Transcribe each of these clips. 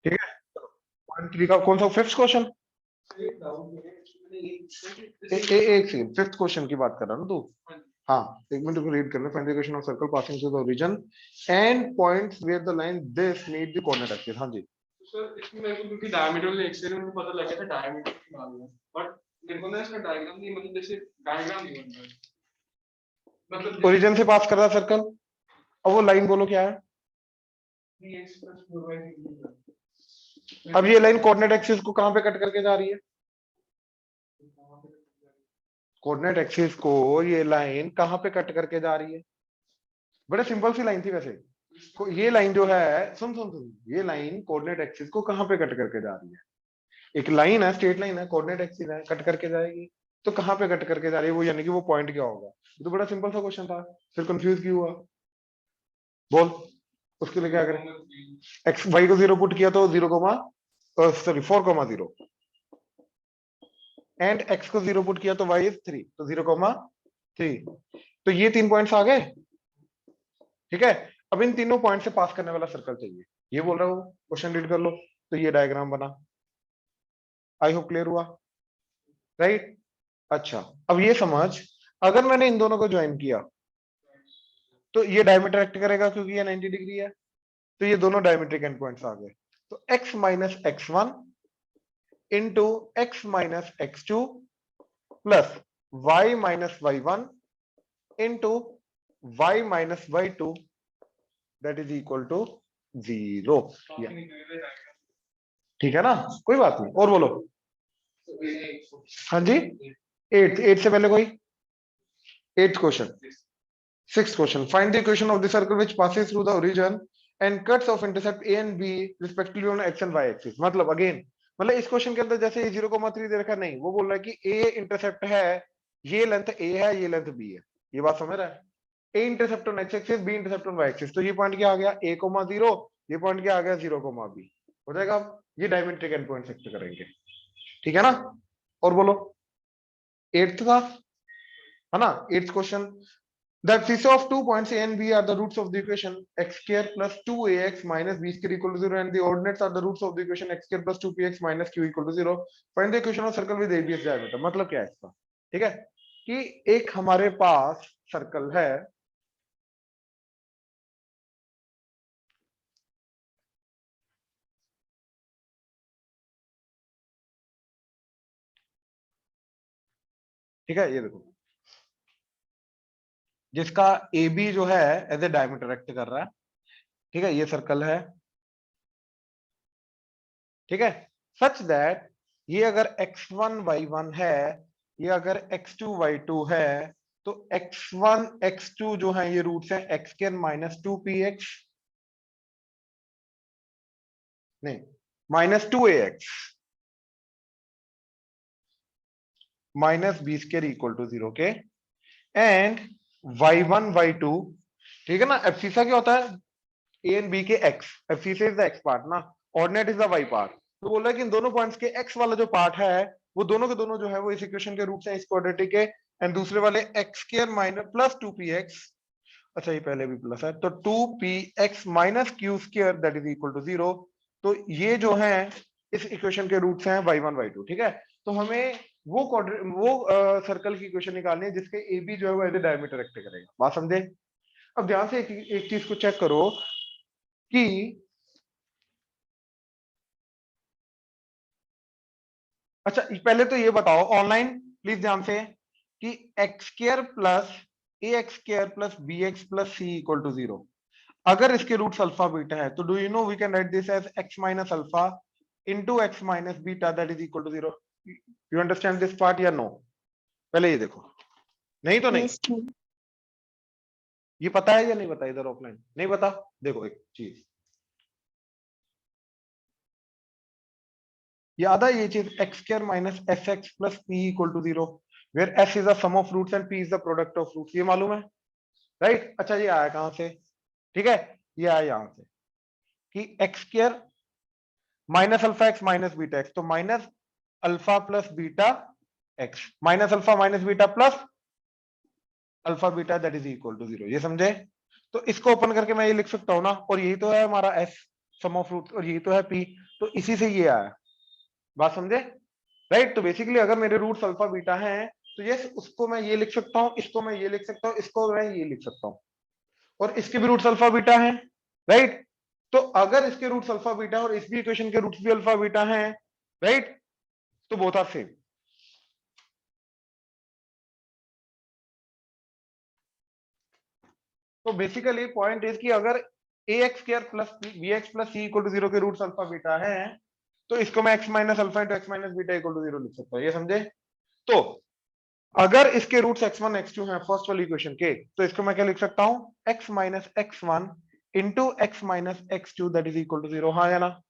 ठीक है, पॉइंट 3 का कौन सा फिफ्थ क्वेश्चन? एक सेकंड, फिफ्थ क्वेश्चन की बात कर रहा ना तू? हाँ, एक मिनट को रीड करना। Find the equation of circle passing through the origin and points where the line this meet the coordinate axis. हाँ जी सर, इसमें मेरे को क्योंकि डायमीटर वाले एक्सरे में पता लग गया था डायमीटर निकालना है, बट मेरे को ना इसका डायग्राम नहीं, मतलब जैसे डायग्राम नहीं बन रहा है, मतलब ओरिजिन से पास कर रहा सर्कल। अब वो लाइन बोलो क्या है? 3x + 4y। अब ये लाइन कोऑर्डिनेट एक्सिस को कहां पे कट करके जा रही है? कोऑर्डिनेट एक्सिस को ये लाइन कहां पे कट करके जा रही है? बड़े सिंपल सी लाइन थी वैसे। ये लाइन जो है, सुन सुन सुन, ये लाइन कोऑर्डिनेट एक्सिस को कहां पे कट करके जा रही है? एक लाइन है, स्ट्रेट लाइन है, कोऑर्डिनेट एक्सिस है, कट करके जाएगी। तो कहां पे कट करके जा रही है वो, यानी कि वो पॉइंट क्या होगा? ये तो बड़ा सिंपल सा क्वेश्चन था, फिर कंफ्यूज क्यों हुआ? बोल, उसके लिए क्या करें? एक्स वाई को 0 पुट किया तो 4,0 एंड एक्स को 0 पुट किया तो y इज 3, तो 0,3। तो ये 3 पॉइंट्स आ गए। ठीक है, अब इन तीनों पॉइंट से पास करने वाला सर्कल चाहिए, ये बोल रहा हूँ। क्वेश्चन रीड कर लो। तो ये डायग्राम बना, आई होप क्लियर हुआ, राइट? अच्छा, अब ये समझ, अगर मैंने इन दोनों को ज्वाइन किया तो ये डायमीटर एक्ट करेगा क्योंकि ये 90 डिग्री है। तो ये दोनों डायमीट्रिक एंड पॉइंट्स आ गए। तो x minus x1 into x minus x2 plus y minus y1 into y minus y2 that is equal to 0। ठीक है ना, कोई बात नहीं, और बोलो। हाँ जी, एट से पहले कोई? Eighth question, sixth question, find the equation of the circle which passes through the origin and cuts off intercept a and b respectively on x and y axis. मतलब अगेन, मतलब इस क्वेश्चन के अंदर जैसे 0,3 दे रखा नहीं, वो बोल रहा है कि ए इंटरसेप्ट है, ये लेंथ ए है, ये लेंथ बी है। ये बात समझ रहा है? A intercept on x axis, b intercept on y axis. तो ये पॉइंट क्या आ गया? a,0, ये पॉइंट क्या आ गया? 0,b। हो जाएगा। अब ये डायमेट्रिक एंड पॉइंट सेक्ट करेंगे, ठीक है ना? और बोलो, एट्थ का है ना, eighth question, the axis of 2 points A and B are the roots of the equation x square plus 2ax minus b square equal to 0 and the ordinates are the roots of the equation x square plus 2px minus q equal to 0. Find the equation of circle with ABS diameter। मतलब क्या है इसका? ठीक है, कि एक हमारे पास circle है, ठीक है, ये देखो, जिसका ए बी जो है एज ए डायमीटर एक्ट कर रहा है। ठीक है, ये सर्कल है, ठीक है, सच दैट ये अगर x1 y1 है, ये अगर x2 y2 है, तो x1 x2 जो है ये रूट्स है x स्क्वायर माइनस 2px, नहीं, minus 2ax minus b square equal to 0 के, एंड y1 y2, ठीक है ना? एब्सिसा क्या होता है? ए एंड बी के x, abscissa is the x part ना, ordinate is the y part. तो बोल रहा है कि इन दोनों पॉइंट्स के एक्स वाला जो पार्ट है वो दोनों के दोनों जो है वो इस इक्वेशन के रूट्स हैं, इस क्वाड्रेटिक के, एंड दूसरे वाले x square minus plus 2px, अच्छा ये पहले भी प्लस है, तो 2px minus q square that is equal to 0। तो ये जो है इस इक्वेशन के रूट्स हैं y1 y2। ठीक है, तो हमें वो सर्कल की इक्वेशन निकालनी है जिसके ए बी जो है वो एज ए डायमीटर एक्ट करेगा। बात समझे? अब ध्यान से एक चीज को चेक करो कि, अच्छा पहले तो ये बताओ ऑनलाइन, प्लीज ध्यान से, कि x square plus a x square plus b x plus c equal to 0, अगर इसके रूट्स अल्फा बीटा है तो do you know we can write this as x minus alpha into x minus beta that is equal to 0। You understand this part या no? पहले ये देखो, नहीं तो नहीं, Yes, sir. ये पता है या नहीं पता? इधर ऑफलाइन नहीं पता, देखो एक चीज याद है, ये चीज x square minus s x plus p equal to 0, where s is the sum of roots and p is the product of roots, ये मालूम है, राइट? अच्छा ये आया कहां से? ठीक है, ये आया यहां से कि x square minus alpha x minus beta x, तो minus alpha plus beta x, minus alpha minus beta plus alpha beta that is equal to 0, ये समझे? तो इसको ओपन करके मैं ये लिख सकता हूं ना, और यही तो है हमारा एस। सम ऑफ रूट, और ये तो है p, तो इसी से ये आया, बात समझे? राइट, तो बेसिकली अगर मेरे रूट्स अल्फा बीटा हैं तो यस उसको मैं ये लिख सकता हूँ, इसको मैं ये लिख सकता हूँ, इसको मैं ये लिख सकता हूँ, और इसके भी रूट्स अल्फा बीटा हैं। राइट, तो अगर इसके रूट्स अल्फा बीटा और इस भी इक्वेशन के रूट्स भी अल्फा बीटा हैं, राइट, तो बोथ आर सेम। तो बेसिकली पॉइंट इज कि अगर ax square plus bx plus c equal to 0 के रूट्स अल्फा बीटा हैं, तो इसको मैं x minus alpha into x minus beta equal to 0 लिख सकता हूं, ये समझे? तो अगर इसके रूट्स x1 x2 हैं फर्स्ट वाली इक्वेशन के, तो इसको मैं क्या लिख सकता हूं, x minus x1 into x minus x2 that is equal to 0, हाँ या ना?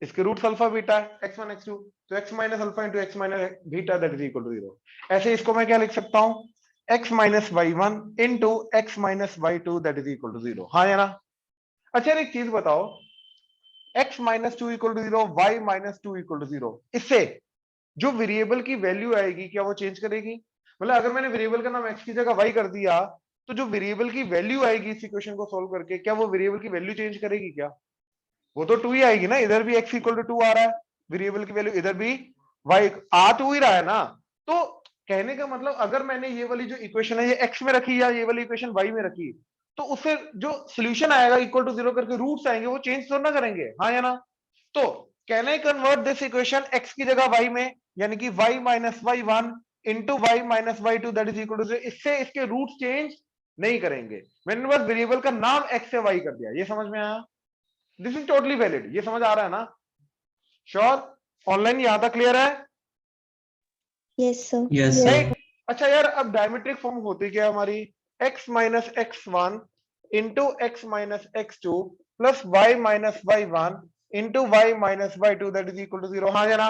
इसके रूट्स अल्फा बीटा है x1 x2, तो x minus alpha into x minus beta that is equal to 0। ऐसे इसको मैं क्या लिख सकता हूं, x minus y1 into x minus y2 that is equal to 0, हाँ या ना? अच्छा यार एक चीज बताओ, x minus two equal to 0, y minus two equal to 0, इससे जो वेरिएबल की वैल्यू आएगी क्या वो चेंज करेगी? मतलब अगर मैंने वेरिएबल का नाम x की जगह y कर दिया, तो जो वेरिएबल की वैल्यू आएगी इस इक्वेशन को सोल्व करके, क्या वो वेरिएबल की वैल्यू चेंज करेगी क्या? वो तो 2 ही आएगी ना, इधर भी x इक्वल टू 2 आ रहा है वेरिएबल की वैल्यू, इधर भी y आ 2 ही रहा है ना। तो कहने का मतलब अगर मैंने ये वाली जो इक्वेशन है ये x में रखी या ये वाली इक्वेशन y में रखी, तो उससे जो सोल्यूशन आएगा इक्वल टू 0 करके रूट्स आएंगे वो चेंज तो ना करेंगे, हाँ या ना? तो can I convert this equation x की जगह y में, यानी कि y minus y1 into y minus y2 that is equal to, इससे इसके रूट चेंज नहीं करेंगे, मैंने बस वेरिएबल का नाम x से y कर दिया, ये समझ में आया? दिस इज टोटली वैलिड, ये समझ आ रहा है ना? श्योर? ऑनलाइन यहां तक क्लियर है? Yes, sir. Yes, sir. Right, अच्छा यार अब डायमेट्रिक फॉर्म होती क्या है हमारी, x minus x1 into x minus x2 plus y minus y1 into y minus y2 that is equal to 0, हाँ या ना?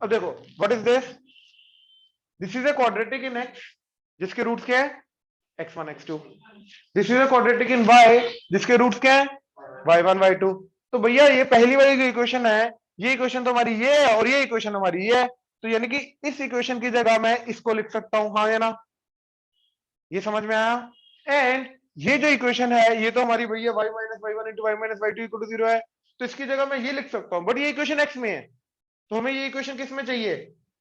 अब देखो what is this is a quadratic in x जिसके रूट्स क्या है, x1 x2, this is a quadratic in y जिसके roots क्या है, y1 y2। तो भैया ये पहली वाली जो इक्वेशन है, ये इक्वेशन तो हमारी ये है और ये इक्वेशन हमारी ये है, तो यानी कि इस इक्वेशन की जगह मैं इसको लिख सकता हूं, हाँ या ना? ये समझ में आया? एंड ये जो इक्वेशन है ये तो हमारी भैया y minus y1 into y minus y2 equal to 0 है, तो इसकी जगह मैं ये लिख सकता हूं, बट ये इक्वेशन x में है, तो हमें ये इक्वेशन किस में चाहिए,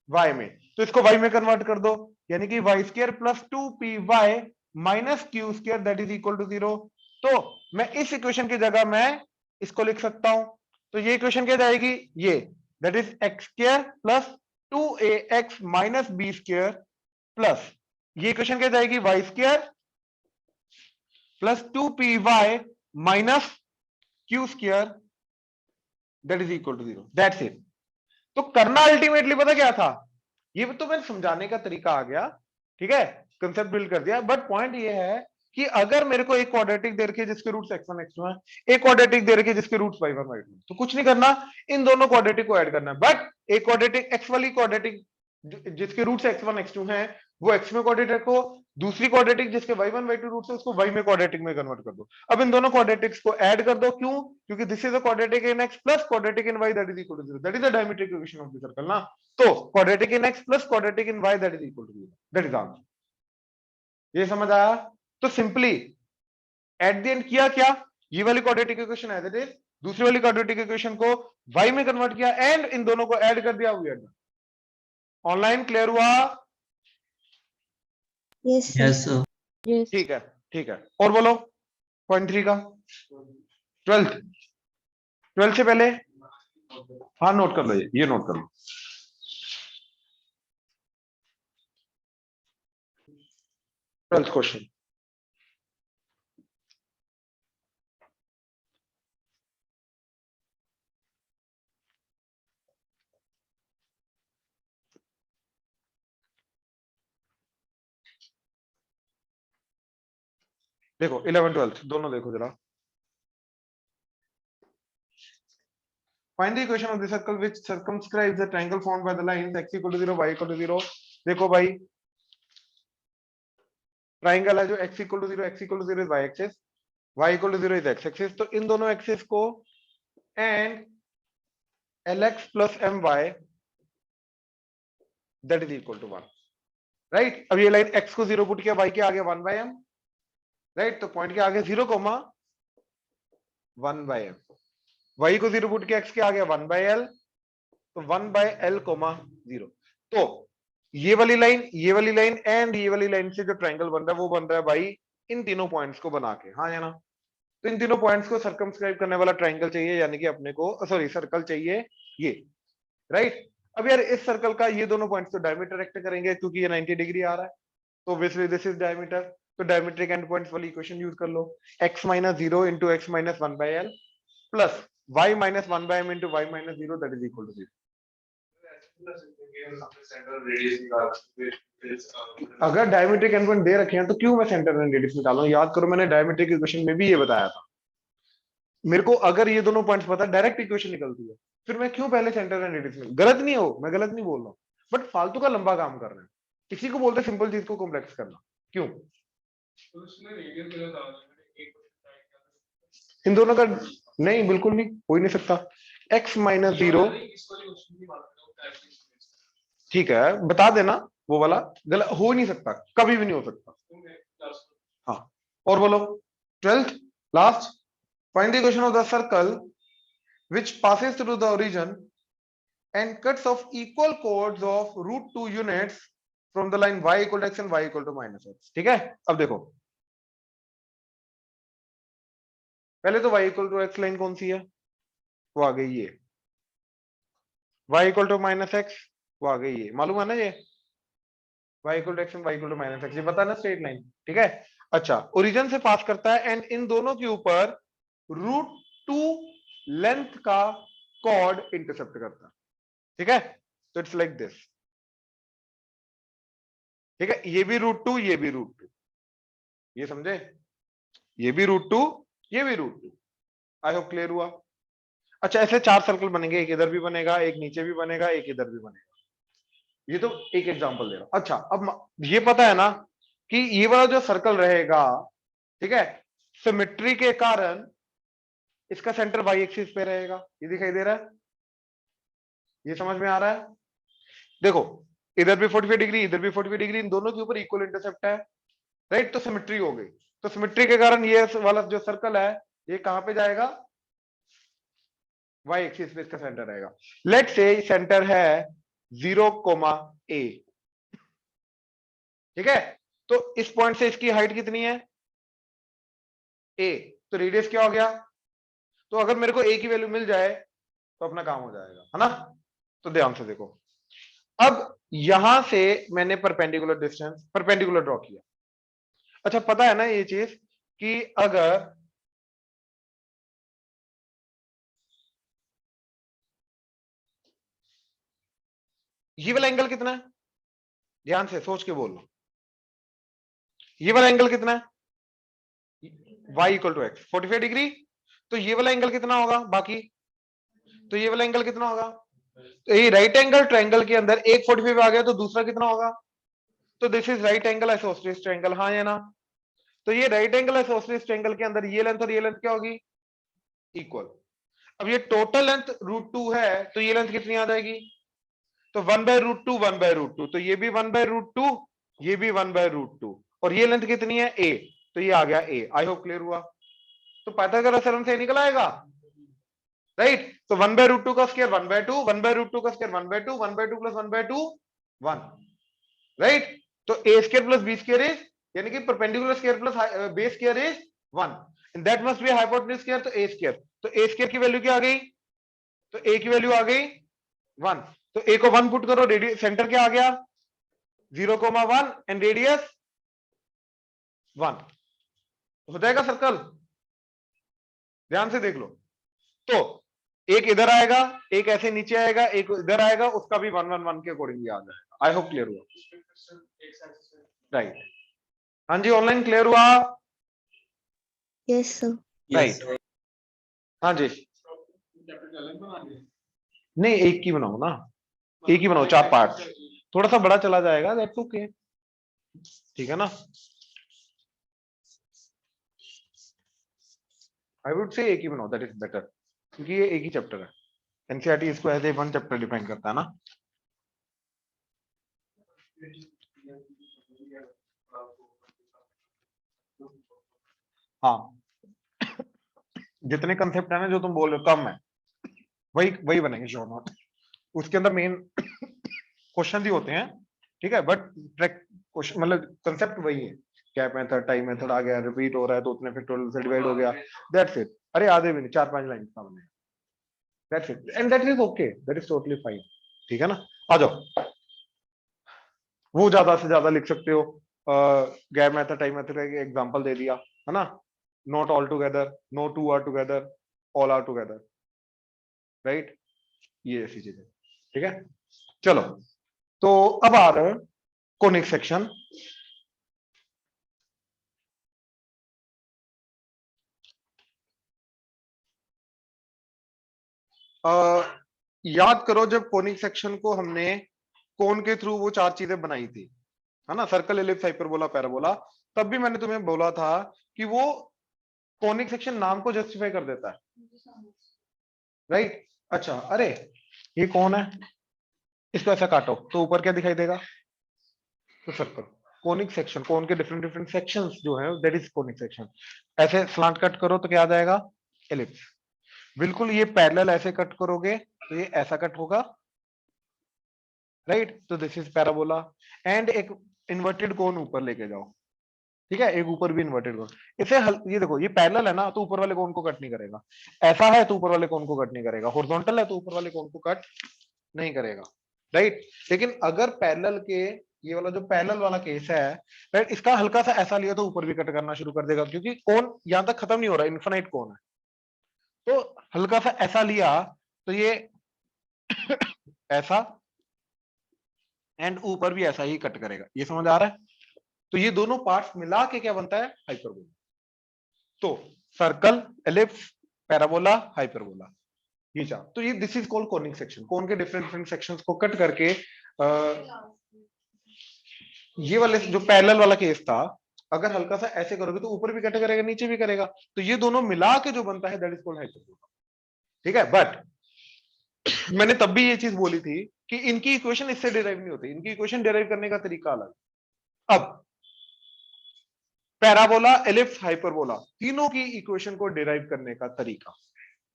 y में, तो इसको y में कन्वर्ट कर दो, यानी कि y square plus 2py minus q square that is equal to 0। तो मैं इस इक्वेशन की जगह मैं इसको लिख सकता हूं, तो ये इक्वेशन क्या जाएगी, ये that is x square plus 2ax minus b square plus ये इक्वेशन क्या जाएगी, y square plus 2py minus q square that is equal to 0, that's it. तो करना अल्टीमेटली पता क्या था, ये तो मैं समझाने का तरीका आ गया, ठीक है, कंसेप्ट बिल्ड कर दिया, बट पॉइंट ये है कि अगर मेरे को एक क्वाड्रेटिक दे रखी है जिसके रूट्स x1 x2 हैं, एक क्वाड्रेटिक दे रखी है जिसके रूट्स y1 y2, तो कुछ नहीं करना, इन दोनों क्वाड्रेटिक को ऐड करना है, बट एक क्वाड्रेटिक x वाली क्वाड्रेटिक जिसके रूट्स x1 x2 हैं वो x में क्वाड्रेटिक रखो, दूसरी क्वाड्रेटिक जिसके y1 y2 रूट्स है उसको y में क्वाड्रेटिक में कन्वर्ट कर दो। अब इन दोनों क्वाड्रेटिक्स को ऐड कर दो, क्यों? क्योंकि this is a quadratic in x plus quadratic in y that is equal to 0, that is the diametric equation of the circle ना। तो quadratic in x plus quadratic in y that is equal to 0, that is answer. ये समझ आया? तो simply at the end किया क्या, ये वाली क्वाड्रेटिक इक्वेशन है दैट इज दूसरी वाली क्वाड्रेटिक इक्वेशन को y में कन्वर्ट किया एंड इन दोनों को ऐड कर दिया, we are done. Online clear हुआ? Yes, sir. Yes, sir. Yes. ठीक है, ठीक है, और बोलो पॉइंट 3 का, 12th से पहले, हाँ नोट कर लो, ये नोट कर लो। ट्वेल्थ क्वेश्चन, देखो 11 12 दोनों देखो जरा। Find the equation of the circle which circumscribes the triangle formed by the lines x equal to 0 y equal to 0। देखो भाई ट्राइंगल है जो x equal to 0 x equal to 0 is y axis, y equal to 0 is x axis, तो इन दोनों axis को and lx plus my that is equal to 1, right. अब ये लाइन x को 0 पुट किया, y के आगे 1 by m, राइट, तो पॉइंट के आगे 0 कोमा 1/m, y को 0 पुट किया, x के आ गया 1/l, तो 1/l, 0। तो ये वाली लाइन एंड ये वाली लाइन से जो ट्रायंगल बन रहा है वो बन रहा है भाई इन तीनों पॉइंट्स को बना के, हाँ या ना। तो इन तीनों पॉइंट्स को सर्कमस्क्राइब करने वाला ट्रायंगल चाहिए, यानी कि अपने को सॉरी सर्कल चाहिए ये, राइट। अब यार इस सर्कल का ये दोनों पॉइंट्स तो डायमीटर एक्ट करेंगे क्योंकि ये 90 डिग्री आ रहा है, तो ऑब्वियसली दिस इज डायमीटर। तो डायमीट्रिक एंड पॉइंट्स वाली इक्वेशन यूज कर लो, x - 0 into x - 1/l plus y - 1/m into y - 0 that is equal to 0। अगर डायमीट्रिक एंड पॉइंट दे रखे हैं तो क्यों मैं सेंटर एंड रेडियस निकालूं? याद करो मैंने डायमीट्रिक इक्वेशन में भी ये बताया था, मेरे को अगर ये दोनों पॉइंट्स पता है डायरेक्ट इक्वेशन निकलती है, फिर मैं क्यों पहले सेंटर एंड रेडियस में? गलत नहीं हो, मैं गलत नहीं बोल रहा हूँ, बट फालतू का लंबा काम कर रहे हैं। इसी को बोलते हैं सिंपल चीज को कॉम्प्लेक्स करना। क्यों? तो उसमें रेडियस गलत आ रहा है, एक इन दोनों का नहीं, बिल्कुल नहीं, हो ही नहीं सकता। x - 0, ठीक है बता देना, वो वाला गलत हो नहीं सकता, कभी भी नहीं हो सकता। हाँ, और बोलो 12th last, find the equation of the circle which passes through the origin and cuts off equal chords of √2 units from the line y equal to x and y equal to -x। ठीक है, अब देखो पहले तो y equal to x line कौन सी है, वो आ गई ये, y equal to -x वो आ गई ये, मालूम है ना ये y equal to x and y equal to -x, ये पता है ना स्ट्रेट लाइन, ठीक है। अच्छा, ओरिजिन से पास करता है एंड इन दोनों के ऊपर √2 लेंथ का कॉर्ड इंटरसेप्ट करता है, ठीक है। तो इट्स लाइक दिस, ठीक है, ये भी √2 ये भी √2, ये समझे, ये भी √2 ये भी √2। आई होप क्लियर हुआ। अच्छा, ऐसे 4 सर्कल बनेंगे, एक इधर भी बनेगा, एक नीचे भी बनेगा, एक इधर भी बनेगा। ये तो एक एग्जांपल दे रहा हूं। अच्छा, अब ये पता है ना कि ये वाला जो सर्कल रहेगा, ठीक है, सिमेट्री के कारण इसका सेंटर वाई एक्सिस पे रहेगा, ये दिखाई दे रहा है, ये समझ में आ रहा है। देखो इधर भी 45 डिग्री इधर भी 45 डिग्री, इन दोनों के ऊपर इक्वल इंटरसेप्ट है, राइट। तो सिमेट्री हो गई, तो सिमेट्री के कारण ये वाला जो सर्कल है ये कहां पे जाएगा, वाई एक्सिस पे इसका सेंटर रहेगा। लेट से सेंटर है 0, a, ठीक है। तो इस पॉइंट से इसकी हाइट कितनी है, a, तो रेडियस क्या हो गया। तो अगर मेरे को a की वैल्यू मिल जाए तो अपना काम हो जाएगा, है ना। तो ध्यान से देखो, अब यहां से मैंने परपेंडिकुलर ड्रॉ किया। अच्छा, पता है ना ये चीज कि अगर ये वाला एंगल कितना है, ध्यान से सोच के बोल लो, ये वाला एंगल कितना है, y equal to x 45 degree, तो ये वाला एंगल कितना होगा बाकी, तो ये वाला एंगल कितना होगा, तो ये राइट एंगल ट्रायंगल के अंदर एक 45 आ गया तो दूसरा कितना होगा, तो this is right angle isosceles triangle, हाँ या ना। तो ये राइट एंगल आइसोसेलेस ट्रायंगल के अंदर ये लेंथ और ये लेंथ क्या होगी, इक्वल। अब ये टोटल लेंथ √2 है, तो ये लेंथ कितनी आ जाएगी, तो 1/√2 1/√2, तो ये भी 1/√2 ये भी 1/√2, और ये लेंथ कितनी है a, तो ये आ गया a। आई होप क्लियर हुआ। तो पाइथागोरस थ्योरम से निकल आएगा, राइट। तो 1/√2 का स्क्वायर 1/2, 1/√2 का स्क्वायर 1/2, 1/2 प्लस 1/2 1, राइट। तो a square plus b square is, यानी कि perpendicular square plus base square is 1, and that must be hypotenuse square, तो a स्क्वायर, तो a स्क्वायर की वैल्यू क्या आ गई, तो a की वैल्यू आ गई 1, तो a को 1 पुट करो, रेडियस सेंटर क्या आ गया 0,1 एंड रेडियस 1, हो जाएगा सर्कल। ध्यान से देख लो, तो एक इधर आएगा, एक ऐसे नीचे आएगा, एक इधर आएगा, उसका भी 1 1 1 के अकॉर्डिंगली आ जाएगा। आई होप क्लियर हुआ, राइट। हाँ जी, ऑनलाइन क्लियर हुआ, Yes, sir. राइट। हाँ जी, नहीं एक की बनाओ ना, एक ही बनाओ, 4 पार्ट, थोड़ा सा बड़ा चला जाएगा, दैट्स ओके, ठीक है ना। आई वुड से एक ही बनाओ, दैट इज बेटर, क्योंकि ये एक ही चैप्टर है, एनसीईआरटी इसको एज ए 1 चैप्टर डिफाइन करता है ना। हाँ, जितने कंसेप्ट है ना जो तुम बोल रहे हो कम है, वही वही बनेंगे श्योर नॉट। उसके अंदर मेन क्वेश्चन ही होते हैं, ठीक है, बट क्वेश्चन मतलब कंसेप्ट वही है। कैप मेथड, टाइम मेथड आ गया, रिपीट हो रहा है तो उतने फैक्टोरियल से डिवाइड हो गया, दैट्स इट। अरे आधे भी नहीं, 4-5 लाइन का बनेगा, that's it, and that is okay, that is totally fine. ठीक है ना, आ जाओ। वो ज्यादा से ज्यादा लिख सकते हो, गैप मेथड, टाइम मेथड का एग्जांपल दे दिया है ना, not all together, no two are together, all are together, right, ये ऐसी चीजें। ठीक है, चलो, तो अब आ रहे हैं कोनिक सेक्शन। याद करो जब कोनिक सेक्शन को हमने कोन के थ्रू वो 4 चीजें बनाई थी, है ना, सर्कल, एलिप्स, हाइपरबोला, पैराबोला, तब भी मैंने तुम्हें बोला था कि वो कोनिक सेक्शन नाम को जस्टिफाई कर देता है, राइट। अच्छा, अरे ये कौन है, इसको ऐसा काटो तो ऊपर क्या दिखाई देगा, तो सर्कल। कोनिक सेक्शन, कोन के डिफरेंट डिफरेंट सेक्शंस जो है दैट इज कोनिक सेक्शन। ऐसे स्लांट कट करो तो क्या आ जाएगा, एलिप्स। बिल्कुल ये पैरेलल ऐसे कट करोगे तो ये ऐसा कट होगा, राइट, तो दिस इज पैराबोला। एंड एक इन्वर्टेड कोन ऊपर लेके जाओ, ठीक है, एक ऊपर भी इन्वर्टेड कोन, इसे ये देखो, ये पैरेलल है ना तो ऊपर वाले कोन को कट नहीं करेगा, ऐसा है तो ऊपर वाले कोन को कट नहीं करेगा, हॉरिजॉन्टल है तो ऊपर वाले कोन को कट नहीं करेगा, राइट। लेकिन अगर पैरेलल के, ये वाला जो पैरेलल वाला केस है, राइट, इसका हल्का सा ऐसा लिया तो ऊपर भी कट करना शुरू कर देगा, क्योंकि कोन यहां तक खत्म नहीं हो रहा, इन्फिनाइट कोन है। तो हल्का सा ऐसा लिया तो ये ऐसा, एंड ऊपर भी ऐसा ही कट करेगा, ये समझ आ रहा है। तो ये दोनों पार्ट्स मिला के क्या बनता है, हाइपरबोला। तो सर्कल, एलिप्स, पैराबोला, हाइपरबोला, ये चार। तो ये this is called conic section. Cone के डिफरेंट डिफरेंट सेक्शंस को कट करके ये वाले जो पैरेलल वाला केस था, अगर हल्का सा ऐसे करोगे तो ऊपर भी कट करेगा, नीचे भी करेगा, तो ये दोनों मिला के जो बनता है दैट इज कॉल्ड हाइपरबोला। ठीक है, बट मैंने तब भी ये चीज बोली थी कि इनकी इक्वेशन इससे डिराइव नहीं होती, इनकी इक्वेशन डिराइव करने का तरीका अलग। अब पैराबोला, एलिप्स, हाइपरबोला, तीनों की इक्वेशन को डिराइव करने का तरीका,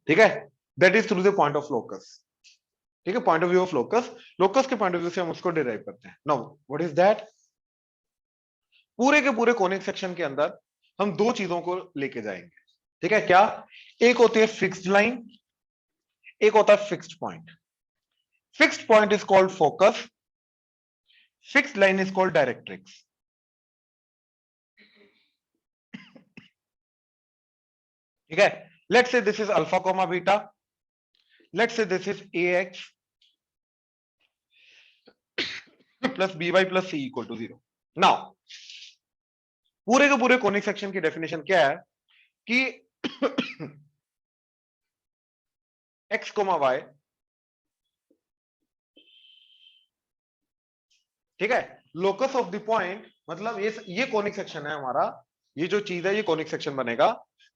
ठीक है, that is through the point of locus. ठीक है, point of view of locus, locus के पॉइंट ऑफ व्यू से हम उसको डिराइव करते हैं। नाउ व्हाट इज दैट, पूरे के पूरे कोनिक सेक्शन के अंदर हम दो चीजों को लेके जाएंगे, ठीक है, क्या, एक होती है फिक्स्ड लाइन, एक होता है fixed point. Fixed point is called focus, fixed line is called directrix. ठीक है, let's say this is alpha comma beta, let's say this is ax plus by plus c equal to 0। Now पूरे के पूरे conic section की definition क्या है कि x coma y, ठीक है, लोकस ऑफ द पॉइंट, मतलब ये कोनिक सेक्शन है हमारा, ये जो चीज है ये कोनिक सेक्शन बनेगा।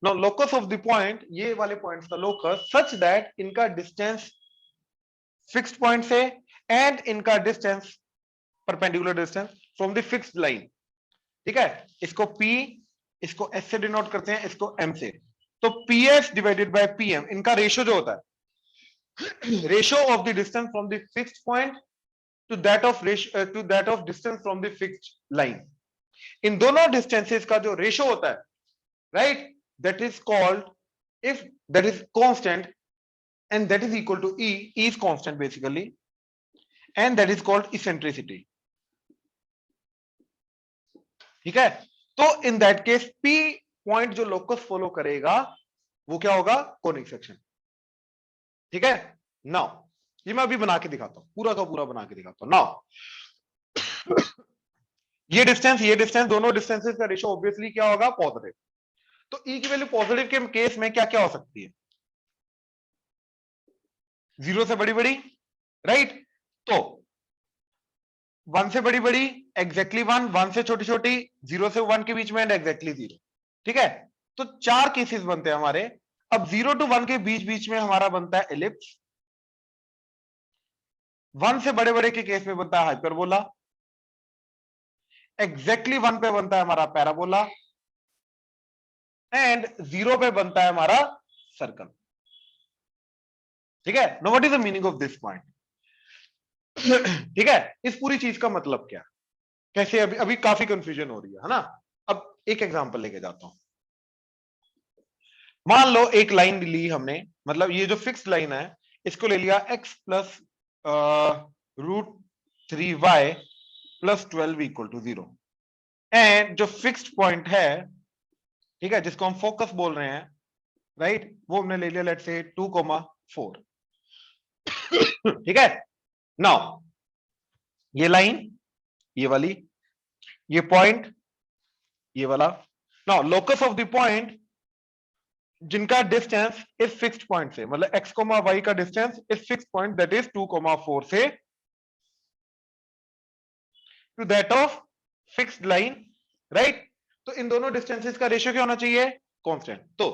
Now locus of the point, ये वाले पॉइंट्स का लोकस सच दैट इनका डिस्टेंस फिक्स्ड पॉइंट से एंड इनका distance perpendicular distance from the fixed line. ठीक है, इसको P, इसको S से डिनोट करते हैं, इसको M से। तो PS डिवाइडेड बाय PM, इनका रेशियो जो होता है, ratio of the distance from the fixed point to that of distance from the fixed line. इन दोनों डिस्टेंसेस का जो रेशियो होता है, right, that is called, if that is constant and that is equal to E is constant basically, and that is called eccentricity। ठीक है, तो in that case P point जो लोकस फॉलो करेगा वो क्या होगा, कोनिक सेक्शन। ठीक है, नाउ ये मैं अभी बना के दिखाता हूं, पूरा का पूरा बना के दिखाता हूं। नाउ ये डिस्टेंस दोनों डिस्टेंसेस का रेशियो ऑब्वियसली क्या होगा, पॉजिटिव। तो E की वैल्यू पॉजिटिव के केस में क्या क्या हो सकती है, 0 से बड़ी बड़ी, राइट, तो 1 से बड़ी बड़ी एग्जैक्टली 1, 1 से छोटी छोटी 0 से 1 के बीच में एंड एग्जैक्टली 0। ठीक है, तो 4 केसेस बनते हैं हमारे। अब 0 to 1 के बीच बीच में हमारा बनता है एलिप्स, 1 से बड़े बड़े के केस में बनता है हाइपरबोला, एग्जैक्टली 1 पे बनता है हमारा पैराबोला, एंड 0 पे बनता है हमारा सर्कल। ठीक है, know what is the meaning of this point? ठीक है, इस पूरी चीज का मतलब क्या, कैसे अभी अभी काफी कंफ्यूजन हो रही है ना। अब एक एग्जांपल लेके जाता हूं। मान लो एक लाइन ली हमने, मतलब ये जो फिक्स्ड लाइन है इसको ले लिया x plus √3y plus 12 equal to 0, and जो फिक्स्ड पॉइंट है, ठीक है, जिसको हम फोकस बोल रहे हैं, राइट, वो हमने ले लिया लेट्स से 2,4। ठीक है, नाउ ये लाइन, ये वाली, ये पॉइंट, ये वाला। Now locus of the point जिनका डिस्टेंस इस फिक्स्ड पॉइंट से, मतलब x, y का डिस्टेंस इस फिक्स्ड पॉइंट दैट इज 2,4 से to that of fixed line, right. तो इन दोनों डिस्टेंसेस का रेशियो क्या होना चाहिए? कांस्टेंट। तो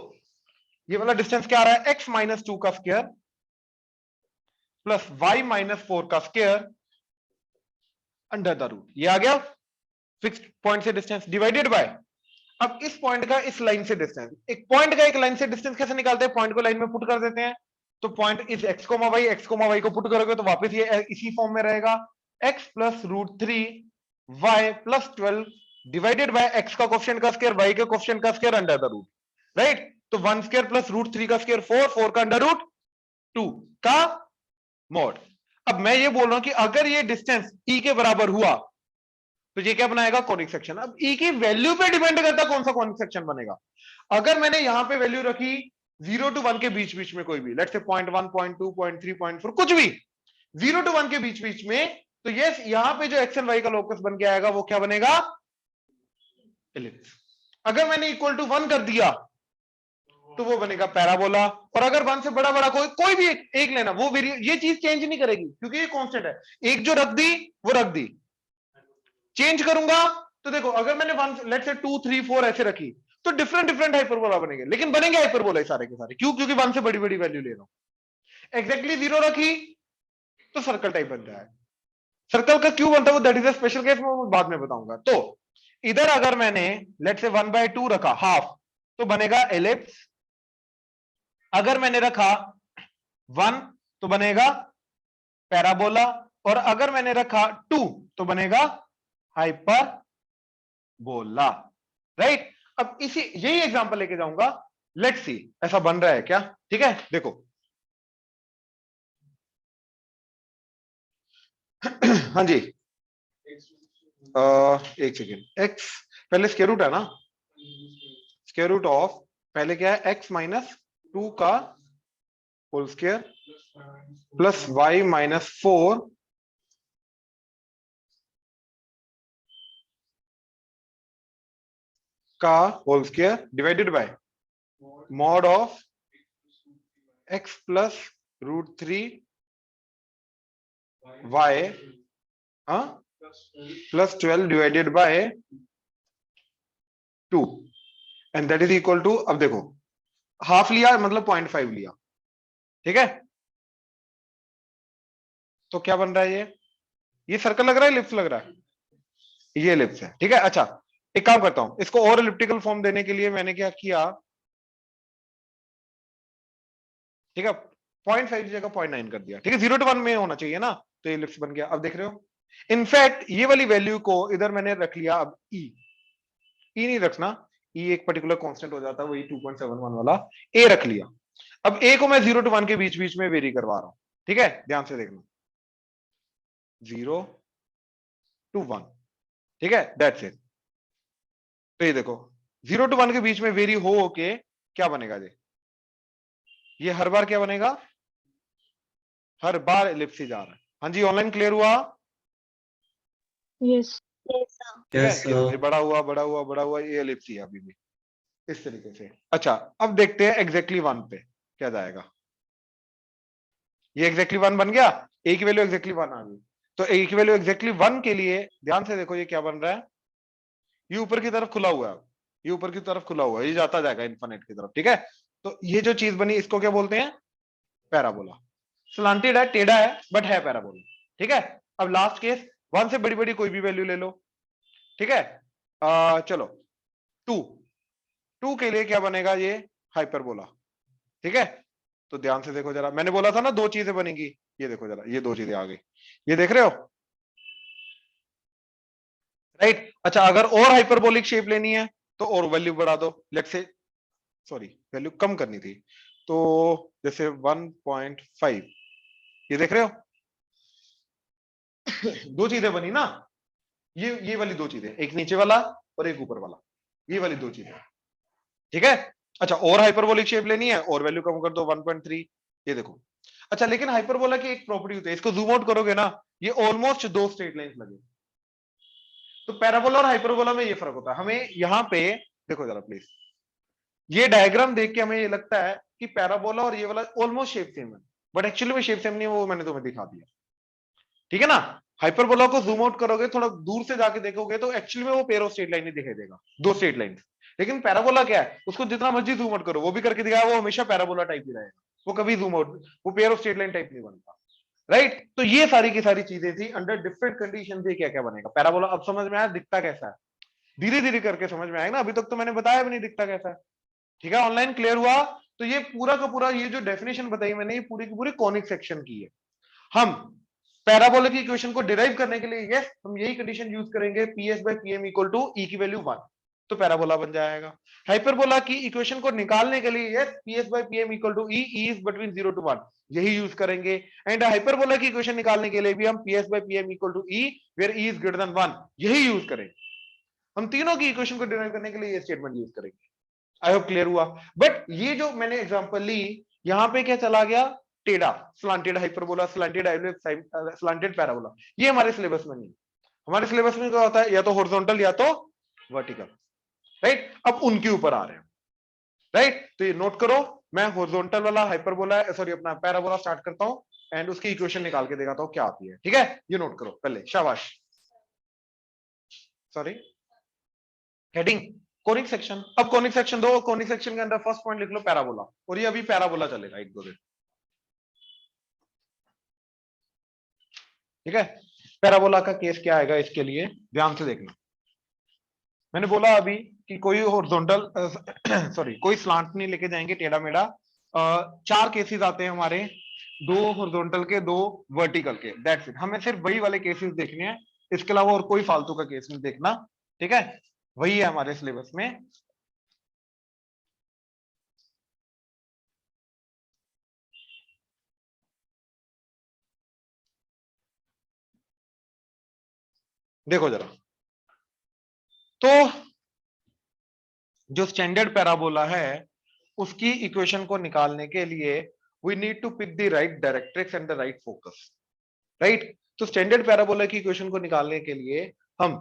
ये वाला डिस्टेंस क्या आ रहा है? x माइनस 2 का स्क्वायर प्लस y माइनस 4 का स्क्वायर अंडर द रूट, ये आ गया फिक्स्ड पॉइंट से डिस्टेंस डिवाइडेड बाय, अब इस पॉइंट का इस लाइन से डिस्टेंस, एक पॉइंट का एक लाइन से डिस्टेंस कैसे निकालते हैं? पॉइंट को लाइन में पुट कर देते हैं, तो पॉइंट इस x, y को पुट करोगे तो वापस ये इसी फॉर्म में रहेगा, x plus √3y plus 12 divided by x का कोएफिशिएंट का स्क्वायर, y के कोएफिशिएंट का square under the root, right. तो 1 स्क्वायर प्लस √3 का स्क्वायर 4, 4 का अंडर रूट 2 का मॉड। अब मैं ये बोल रहा हूं कि अगर ये डिस्टेंस e के बराबर हुआ तो ये क्या बनाएगा? Conic section. अब e की वैल्यू पे डिपेंड करता कौन सा कॉनिक सेक्शन बनेगा। अगर मैंने यहां पे वैल्यू रखी 0 to 1 के बीच बीच में कोई भी, लेट्स से 0.1, 0.2, 0.3, 0.4, कुछ भी 0 to 1 के बीच बीच में, तो यस यहां पे जो एक्स एंड वाई का लोकस बन के आएगा वो क्या बनेगा? एलिप्स। अगर मैंने इक्वल टू 1 कर दिया तो वो बनेगा पैराबोला, और अगर 1 से बड़ा बड़ा कोई भी एक लेना, वो ये चीज चेंज नहीं करेगी क्योंकि ये कांस्टेंट है। एक जो रख दी वो रख दी, चेंज करूंगा तो देखो अगर मैंने 1 लेट्स से 2, 3, 4 ऐसे रखी तो डिफरेंट डिफरेंट हाइपरबोला बनेंगे, लेकिन बनेंगे हाइपरबोला सारे के सारे। क्यों? क्योंकि 1 से बड़ी बड़ी वैल्यू ले रहा हूं। एग्जैक्टली 0 रखी तो सर्कल टाइप बन जाए। सर्कल का क्यों बनता है वो that is a special case, मैं बाद में बताऊंगा। तो इधर अगर मैंने लेट्स से 1/2 रखा, हाफ, तो बनेगा एलिप्स। अगर मैंने रखा 1 तो बनेगा पैराबोला, और अगर मैंने रखा 2 तो बनेगा हाइपरबोला, राइट। अब इसी यही एग्जांपल लेके जाऊंगा, लेट्स सी ऐसा बन रहा है क्या। ठीक है, देखो हाँ जी, एक सेकेंड, x पहले स्क्वायर रूट है ना, स्क्वायर रूट ऑफ पहले क्या है? x माइनस 2 का whole square plus y minus 4 का whole square divided by mod of x plus √3 y plus 12 divided by 2, and that is equal to, अब देखो हाफ लिया मतलब 0.5 लिया, ठीक है। तो क्या बन रहा है? ये सर्कल लग रहा है, एलिप्स लग रहा है? ये एलिप्स है, ठीक है। अच्छा एक काम करता हूं, इसको और एलिप्टिकल फॉर्म देने के लिए मैंने क्या किया, ठीक है, 0.5 की जगह 0.9 कर दिया, ठीक है। 0 to 1 में होना चाहिए ना, तो एलिप्स बन गया। अब देख रहे हो, इनफैक्ट ये वाली वैल्यू को इधर मैंने रख लिया। अब ई नहीं रखना, ई एक पर्टिकुलर कांस्टेंट हो जाता है, वही 2.71 वाला ए रख लिया। अब ए को मैं 0 to 1 के बीच बीच में वेरी करवा रहा हूं, ठीक है, ध्यान से देखना, 0 to 1, ठीक है, दैट्स इट। तो ये देखो 0 to 1 के बीच में वेरी हो के क्या बनेगा? ये हर बार क्या बनेगा? हर बार एलिप्स ही जा रहा है। हाँ जी, ऑनलाइन क्लियर हुआ? Yes. Yes, sir. ठीक है, Yes, ये देखो, ये sir. बड़ा हुआ बड़ा हुआ बड़ा हुआ, ये एलिप्स ही है अभी भी इस तरीके से। अच्छा अब देखते हैं एग्जैक्टली 1 पे क्या जाएगा। ये एग्जैक्टली 1 बन गया, ए की वैल्यू एग्जैक्टली 1 आ गई। तो ए की वैल्यू एग्जैक्टली 1 के लिए ध्यान से देखो ये क्या बन रहा है, ये ऊपर की तरफ खुला हुआ है, ये ऊपर की तरफ खुला हुआ है, ये जाता जाएगा इन्फिनिट की तरफ, ठीक है। तो ये जो चीज बनी इसको क्या बोलते हैं? पैराबोला। स्लांटेड है, टेढ़ा है, बट है पैराबोला, ठीक है। अब लास्ट केस, 1 से बड़ी बड़ी कोई भी वैल्यू ले लो, ठीक है। चलो 2 के लिए क्या बनेगा? ये हाइपरबोला, ठीक है, तो ध्यान से देखो जरा, मैंने बोला था ना दो चीजें बनेंगी, ये देखो जरा, ये दो चीजें आ गई, ये देख रहे हो, राइट। अच्छा, अगर और हाइपरबोलिक शेप लेनी है तो और वैल्यू बढ़ा दो, लेट्स से, सॉरी वैल्यू कम करनी थी, तो जैसे 1.5, ये देख रहे हो दो चीजें बनी ना, ये वाली दो चीजें, एक नीचे वाला और एक ऊपर वाला, ये वाली दो चीजें, ठीक है। अच्छा, और हाइपरबोलिक शेप लेनी है और वैल्यू कम कर दो 1.3, ये देखो। अच्छा, लेकिन हाइपरबोला की एक प्रॉपर्टी होती है, इसको जूम आउट करोगे ना, ये ऑलमोस्ट दो स्ट्रेट लाइंस लगे। तो पैराबोला और हाइपरबोला में ये फर्क होता है। हमें यहाँ पे देखो जरा प्लीज, ये डायग्राम देख के हमें ये लगता है कि पैराबोला और ये वाला ऑलमोस्ट शेप सेम है, बट एक्चुअली में शेप सेम नहीं है, वो मैंने तुम्हें दिखा दिया, ठीक है ना। हाइपरबोला को जूम आउट करोगे, थोड़ा दूर से जाके देखोगे तो एक्चुअली में वो पेयर ऑफ स्ट्रेट लाइन ही दिखाई देगा, दो स्ट्रेट लाइन। लेकिन पैराबोला क्या है, उसको जितना मर्जी जूम आउट करो, वो भी करके दिखाया, वो हमेशा पैराबोला टाइप ही रहेगा, वो कभी जूम आउट, वो pair of straight line type नहीं बनता, राइट। तो ये सारी की सारी चीजें थी, अंडर डिफरेंट कंडीशन से क्या क्या बनेगा पैराबोला। अब समझ में आया दिखता कैसा है, धीरे धीरे करके समझ में आएगा ना, अभी तक तो मैंने बताया भी नहीं दिखता कैसा है, ठीक है। ऑनलाइन क्लियर हुआ। तो ये पूरा का पूरा, ये जो डेफिनेशन बताई मैंने, ये पूरी की पूरी कॉनिक सेक्शन की है। हम पैराबोला की इक्वेशन को डिराइव करने के लिए, यस, हम यही कंडीशन यूज करेंगे, PS bye PM equal to e की वैल्यू 1, तो पैराबोला बन जाएगा। हाइपरबोला की इक्वेशन को निकालने के लिए, yes, PS bye PM equal to e is between 0 to 1, यही यूज करेंगे। एंड हाइपरबोला की इक्वेशन निकालने के लिए भी हम PS bye PM equal to e where e is greater than 1, यही यूज करेंगे। हम तीनों की इक्वेशन को डिराइव करने के लिए ये स्टेटमेंट यूज करेंगे। आई होप क्लियर हुआ। बट ये जो मैंने एग्जांपल ली, यहां पे क्या चला गया, टेढ़ा, slanted hyperbola, slanted slanted parabola, ये हमारे सिलेबस में नहीं। हमारे सिलेबस में क्या होता है, या तो हॉरिजॉन्टल या तो वर्टिकल, राइट। अब उनके ऊपर आ रहे हैं, राइट। तो ये नोट करो, मैं हॉरिजॉन्टल वाला हाइपरबोला, सॉरी अपना पैराबोला स्टार्ट करता हूं एंड उसकी इक्वेशन निकाल के दिखाता हूं क्या आती है, ठीक है। ये नोट करो पहले, शाबाश। Sorry, heading conic section. अब कोनिक सेक्शन दो, कोनिक सेक्शन के अंदर फर्स्ट पॉइंट लिख लो पैराबोला, और ये अभी पैराबोला चलेगा एक दो दिन, ठीक है। पैराबोला का केस क्या आएगा, इसके लिए ध्यान से देखना। मैंने बोला अभी कि कोई हॉरिजॉन्टल सॉरी कोई स्लांट नहीं लेके जाएंगे टेढ़ा मेढ़ा। चार केसेस आते हैं हमारे, दो हॉरिजॉन्टल के, दो वर्टिकल के, दैट्स इट। हमें सिर्फ वही वाले केसेस देखने हैं, इसके अलावा और कोई फालतू का केस नहीं देखना, ठीक है। वही है हमारे सिलेबस में। देखो जरा, तो जो स्टैंडर्ड पैराबोला है उसकी इक्वेशन को निकालने के लिए we need to pick the right directrix and the right focus, right. तो स्टैंडर्ड पैराबोला की इक्वेशन को निकालने के लिए हम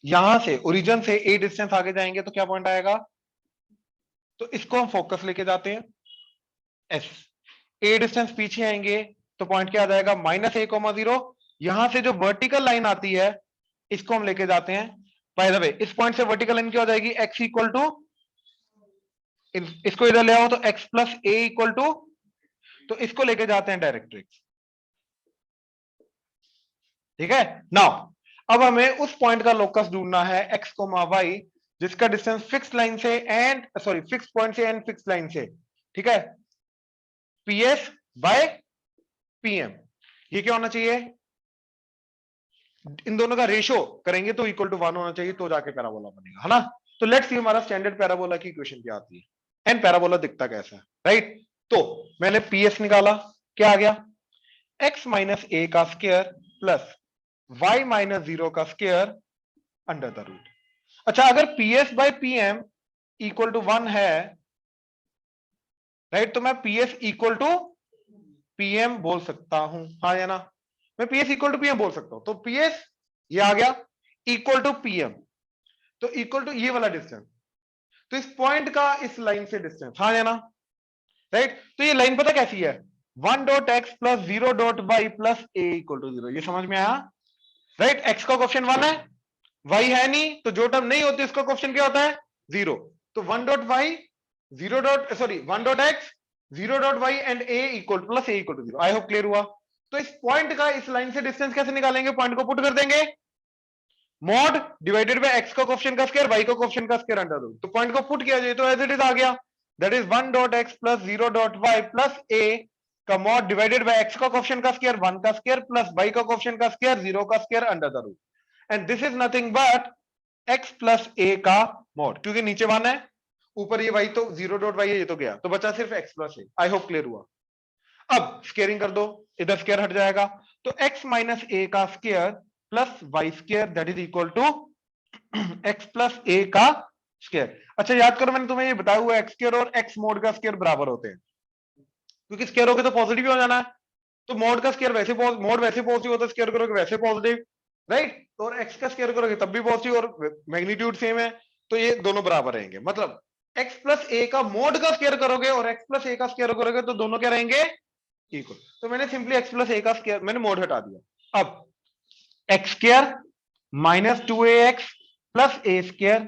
यहां से ओरिजिन से ए डिस्टेंस आगे जाएंगे तो क्या पॉइंट आएगा, तो इसको हम फोकस लेके जाते हैं एस। ए डिस्टेंस पीछे आएंगे तो पॉइंट क्या आ जाएगा, -a,0। यहां से जो वर्टिकल लाइन आती है इसको हम लेके जाते हैं, बाय द वे इस पॉइंट से वर्टिकल लाइन क्या हो जाएगी, x इक्वल टू, इसको इधर ले आओ तो x plus a equal to, तो इसको लेके जाते हैं डायरेक्ट्रिक्स, ठीक है। नाउ अब हमें उस पॉइंट का लोकस ढूंढना है x, y, जिसका डिस्टेंस फिक्स लाइन से एंड सॉरी फिक्स पॉइंट से एंड फिक्स लाइन से, ठीक है, PS बाय PM। ये क्या होना चाहिए, इन दोनों का रेशो करेंगे तो इक्वल टू 1 होना चाहिए, तो जाके पैराबोला बनेगा, है ना। तो लेट्स सी हमारा स्टैंडर्ड पैराबोला की इक्वेशन क्या आती है एंड पैराबोला दिखता कैसा है, राइट। तो मैंने PS निकाला, क्या आ गया, x माइनस ए का स्क्वायर प्लस y माइनस 0 का स्क्वायर अंडर द रूट। अच्छा, अगर PS bye PM equal to 1 है, राइट, तो मैं PS इक्वल टू PM बोल सकता हूं, हाँ या ना, मैं PS इक्वल टू PM बोल सकता हूं। तो PS ये आ गया इक्वल टू PM, तो इक्वल टू ये वाला डिस्टेंस, तो इस पॉइंट का इस लाइन से डिस्टेंस, हाँ या ना, राइट। तो ये लाइन पता कैसी है, 1.x plus 0.y plus a equal to 0, ये समझ में आया, राइट। x का क्वेश्चन 1 है, y है नहीं, तो जो टर्म नहीं होती उसका क्वेश्चन क्या होता है, 0। तो 1.y 1.x 0.y and a equal plus a equal to 0। I hope clear हुआ। तो इस पॉइंट का इस लाइन से डिस्टेंस कैसे निकालेंगे, पॉइंट को पुट कर देंगे, मॉड डिवाइडेड बाय x का क्वेश्चन का स्क्वायर, y का क्वेश्चन का स्क्वायर अंडर रूट, तो पॉइंट को पुट किया जाए तो एज इट इज आ गया, that is 1 dot x plus 0 dot y plus a का मॉड डिवाइडेड बाय एक्स का कोएफिशिएंट का स्क्वायर 1 का स्क्वायर प्लस वाई का कोएफिशिएंट का स्क्वायर 0 का square under the root and this is nothing but x plus a का mod, क्योंकि नीचे 1 है, ऊपर ये वाई तो 0 डॉट वाई है, ये तो गया, तो बचा सिर्फ एक्स प्लस ए। आई होप क्लियर हुआ। अब स्क्वेयरिंग कर दो, इधर स्क्वायर हट जाएगा, तो x माइनस ए का square plus y square that is equal to x plus a का स्क्वायर। अच्छा याद करो, मैंने तुम्हें ये बताया हुआ x स्क्वायर और x मोड का स्क्वायर बराबर होते हैं, क्योंकि स्क्वायर हो गए तो पॉजिटिव हो जाना है, तो मोड का स्क्वायर वैसे मोड वैसे पॉजिटिव होता है, स्क्वायर करोगे वैसे पॉजिटिव, राइट। तो और x का स्क्वायर करोगे तब भी पॉजिटिव और मैग्नीट्यूड सेम है, तो ये दोनों बराबर रहेंगे। मतलब x प्लस ए का मोड का स्क्वायर करोगे और x प्लस ए का स्क्वायर करोगे तो दोनों क्या रहेंगे, इक्वल। तो मैंने सिंपली x प्लस ए का स्क्वायर, मैंने मोड हटा दिया। अब x square minus 2ax plus a square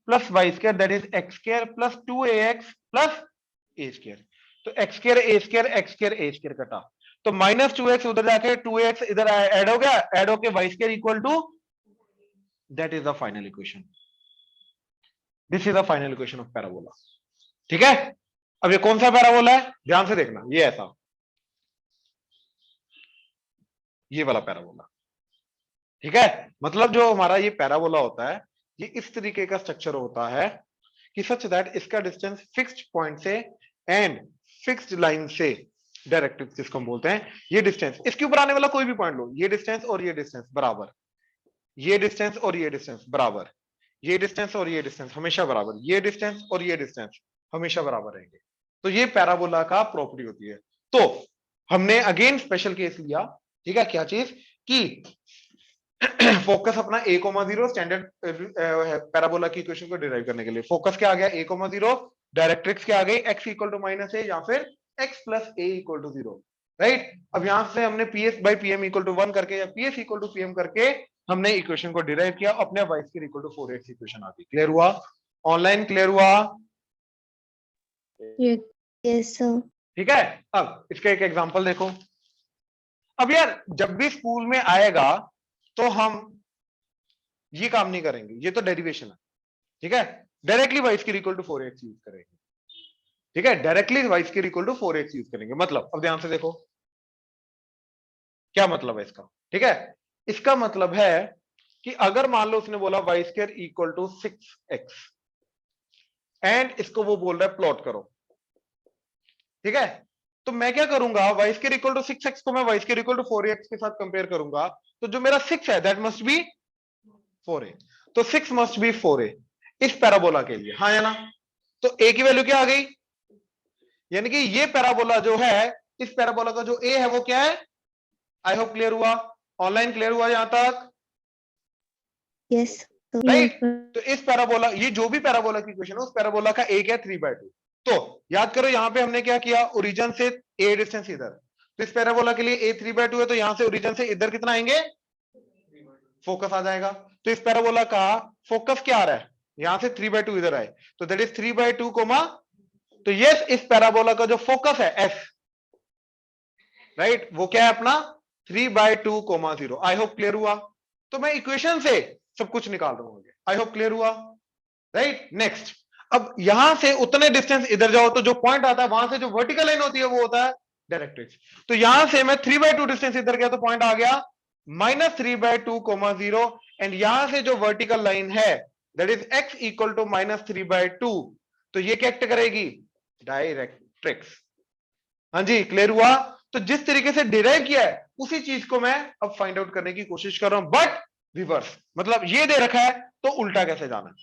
plus y square that is x square plus 2ax plus a square. तो x square a square x square a square कटा, तो minus 2x उधर जाके 2x इधर add हो गया, add होके y square equal to, that is the final equation. This is the final equation of parabola. ठीक है, अब ये कौन सा पैराबोला है, ध्यान से देखना, ये ऐसा, ये वाला पैराबोला। ठीक है, मतलब जो हमारा ये पैराबोला होता है, ये इस तरीके का स्ट्रक्चर होता है कि सच दैट इसका डिस्टेंस फिक्स्ड पॉइंट से एंड फिक्स्ड लाइन से, डायरेक्ट्रिक्स जिसको हम बोलते हैं, ये डिस्टेंस, इसके ऊपर आने वाला कोई भी पॉइंट लो, ये डिस्टेंस और ये डिस्टेंस बराबर, ये डिस्टेंस और ये डिस्टेंस बराबर, ये डिस्टेंस और ये डिस्टेंस हमेशा बराबर, ये डिस्टेंस और ये डिस्टेंस हमेशा बराबर रहेंगे। तो ये पैराबोला का प्रॉपर्टी होती है। तो हमने अगेन स्पेशल केस लिया, ठीक है, क्या चीज कि फोकस अपना a,0 स्टैंडर्ड पैराबोला की इक्वेशन को डिराइव करने के लिए फोकस क्या आ गया, a,0, डायरेक्ट्रिक्स क्या आ गई, x equal to minus a या फिर x plus a equal to 0, right. अब यहां से हमने ps by pm equal to 1 करके या ps इक्वल टू pm करके हमने इक्वेशन को डिराइव किया, अपने y square equal to 4x equation आ गई। क्लियर हुआ, ऑनलाइन क्लियर हुआ? Yes, sir. ठीक है, अब इसका एक एग्जांपल देखो। अब यार जब भी स्कूल में आएगा तो हम ये काम नहीं करेंगे, ये तो डेरिवेशन है, ठीक है, directly y square equal to 4x use करेंगे। ठीक है, directly y square equal to 4x use करेंगे। मतलब अब ध्यान से देखो क्या मतलब है इसका। ठीक है, इसका मतलब है कि अगर मान लो उसने बोला y square equal to 6x and इसको वो बोल रहा है प्लॉट करो, ठीक है, तो मैं क्या करूंगा, Y square equal to 6x को मैं Y square equal to 4x के साथ कंपेयर करूंगा, तो जो मेरा 6 है दैट मस्ट बी 4a, तो 6 मस्ट बी 4a इस पैराबोला के लिए, हाँ या ना। तो a की वैल्यू क्या आ गई, यानी कि ये पैराबोला जो है, इस पैराबोला का जो a है वो क्या है। आई होप क्लियर हुआ, ऑनलाइन क्लियर हुआ यहां तक, Yes, sir. राइट। तो इस पैराबोला, ये जो भी पैराबोला की इक्वेशन है उस पैराबोला का a क्या है 3/2। तो याद करो यहां पे हमने क्या किया, ओरिजिन से a डिस्टेंस इधर, तो इस पैराबोला के लिए a 3/2 है, तो यहां से ओरिजिन से इधर कितना आएंगे, फोकस आ जाएगा। तो इस पैराबोला का फोकस क्या आ रहा है, यहां से 3/2 इधर आए, तो दैट इज 3/2 कोमा, तो यस इस पैराबोला का जो फोकस है f, राइट, वो क्या है अपना 3/2 कोमा 0। आई होप क्लियर हुआ, तो मैं इक्वेशन से सब कुछ निकाल रहा हूं। आई होप क्लियर हुआ, राइट। नेक्स्ट, अब यहां से उतने डिस्टेंस इधर जाओ तो जो पॉइंट आता है वहां से जो वर्टिकल लाइन होती है वो होता है डायरेक्ट्रिक्स। तो यहां से मैं 3/2 डिस्टेंस इधर गया तो पॉइंट आ गया -3/2 कोमा 0, एंड यहां से जो वर्टिकल लाइन है that is x equal to -3/2, तो ये क्या एक्ट करेगी, डायरेक्ट्रिक्स। हाँ जी क्लियर हुआ। तो जिस तरीके से डिराइव किया है उसी चीज को मैं अब फाइंड आउट करने की कोशिश कर रहा हूं, बट रिवर्स, मतलब ये दे रखा है तो उल्टा कैसे जाना,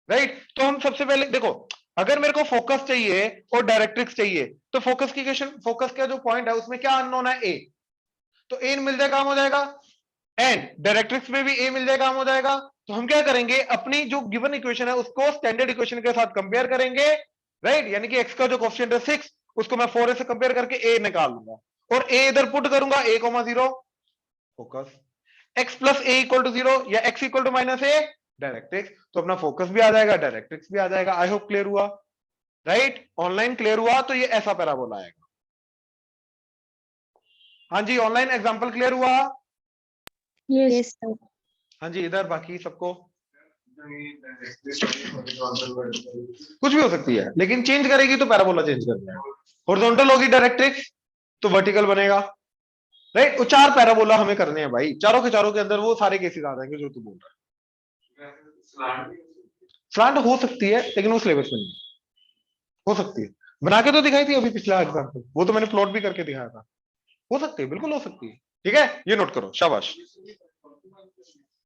राइट। तो हम सबसे पहले देखो, अगर मेरे को फोकस चाहिए और डायरेक्ट्रिक्स चाहिए, तो फोकस की क्वेश्चन, फोकस का जो पॉइंट है उसमें क्या अननोन है, a, तो a मिल जाए काम हो जाएगा, एंड डायरेक्ट्रिक्स में भी a मिल जाए काम हो जाएगा। तो हम क्या करेंगे, अपनी जो गिवन इक्वेशन है उसको स्टैंडर्ड इक्वेशन के साथ कंपेयर करेंगे, राइट, यानी कि x का जो कोएफिशिएंट है 6, उसको मैं 4a से कंपेयर करके a निकाल लूंगा और a इधर पुट करूंगा, a,0 focus, x plus a equal to 0 या x equal to minus a directrix, तो अपना फोकस भी आ जाएगा, डायरेक्ट्रिक्स भी आ जाएगा। आई होप क्लियर हुआ, राइट, ऑनलाइन क्लियर हुआ। तो ये ऐसा पैराबोला आएगा। हाँ जी ऑनलाइन एग्जांपल क्लियर हुआ, Yes, sir. हाँ जी इधर बाकी सबको कुछ भी हो सकती है, लेकिन चेंज करेगी तो पैराबोला चेंज कर देगा। हॉरिजॉन्टल होगी डायरेक्ट्रिक्स तो वर्टिकल बनेगा, राइट। वो 4 पैराबोला हमें करने हैं भाई, चारों के अंदर वो सारे केसेस आ जाएंगे जो तू बोल रहा है। स्लांट हो सकती है लेकिन उस लेवल में नहीं, हो सकती है। बना के तो दिखाई थी अभी पिछला एग्जांपल, वो तो मैंने प्लॉट भी करके दिखाया था। हो सकती है, बिल्कुल हो सकती है। ठीक है, ये नोट करो, शाबाश।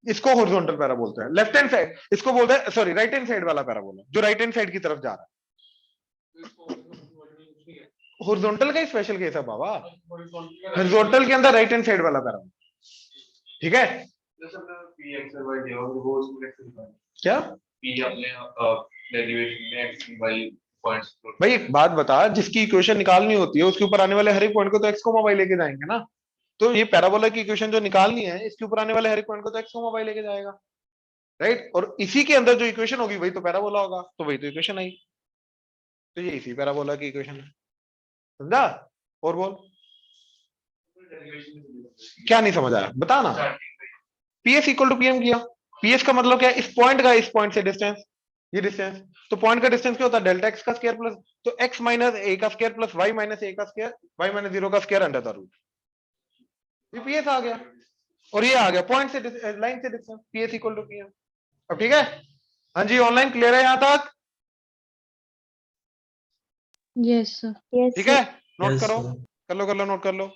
इसको हॉरिजॉन्टल पैरा बोलते हैं। लेफ्ट हैंड साइड इसको बोलते हैं, सॉरी राइट हैंड साइड वाला पैरा बोला, जो राइट हैंड साइड की तरफ जा रहा है। हॉरिजॉन्टल का ही स्पेशल केस है बाबा, हॉरिजॉन्टल के अंदर राइट हैंड साइड वाला पैरा। ठीक है, क्या भाई एक बात बता, जिसकी इक्वेशन निकालनी होती है उसके ऊपर आने वाले हर एक पॉइंट को तो एक्स कोमा वाई लेके जाएंगे ना। तो ये पैराबोला की इक्वेशन जो निकालनी है, इसके ऊपर आने वाले हर एक पॉइंट को तो एक्स कोमा वाई लेके जाएगा, राइट। और इसी के अंदर जो इक्वेशन होगी वही तो पैराबोला होगा, तो वही तो इक्वेशन आई। तो ये इसी पैराबोला की इक्वेशन है, समझा। और बोल, क्या नहीं समझ आया बता ना। पीएस इक्वल टू पीएम किया, पीएस का मतलब क्या है, इस पॉइंट का इस पॉइंट से डिस्टेंस, ये डिस्टेंस। तो पॉइंट का डिस्टेंस क्या होता है, डेल्टा एक्स का स्क्वायर प्लस, तो एक्स माइनस ए का square plus y minus a का स्क्वायर, वाई माइनस 0 का स्क्वायर अंडर द रूट। ये पीएस आ गया, और ये आ गया पॉइंट से लाइन से distance, PS equal to PM. अब ठीक है, हाँ जी ऑनलाइन क्लियर है यहां तक? Yes, sir. Yes, ठीक sir. है, नोट करो, कर लो नोट कर लो।